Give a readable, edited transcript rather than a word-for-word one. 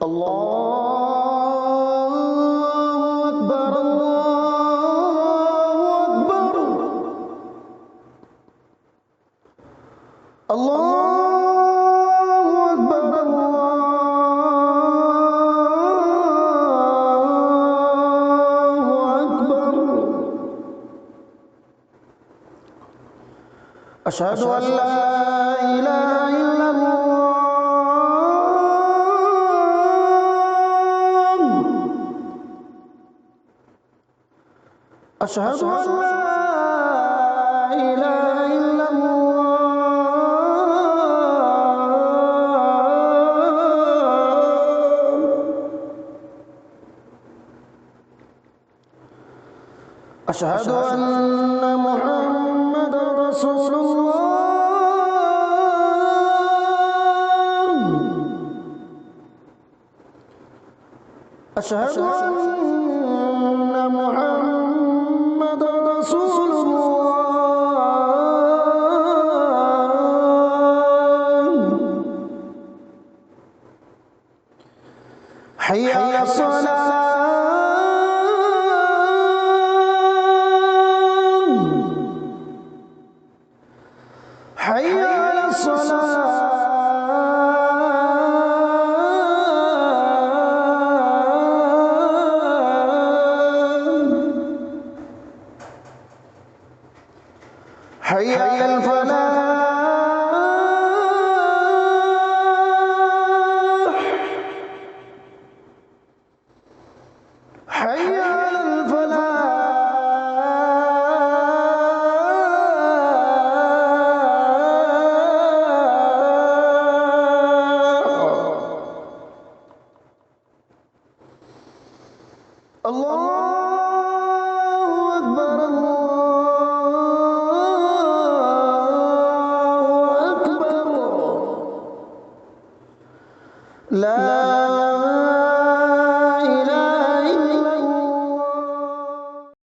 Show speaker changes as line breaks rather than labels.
الله أكبر الله أكبر الله أكبر الله أكبر. أشهد أن لا إله إلا الله. أشهد أن لا إله إلا الله. أشهد أن محمدا رسول الله. أشهد أن محمدا رسول الله. حي على الصلاة. حي على الصلاة. حي على الفلاح. حي على الفلاح. الله أكبر الله أكبر. لا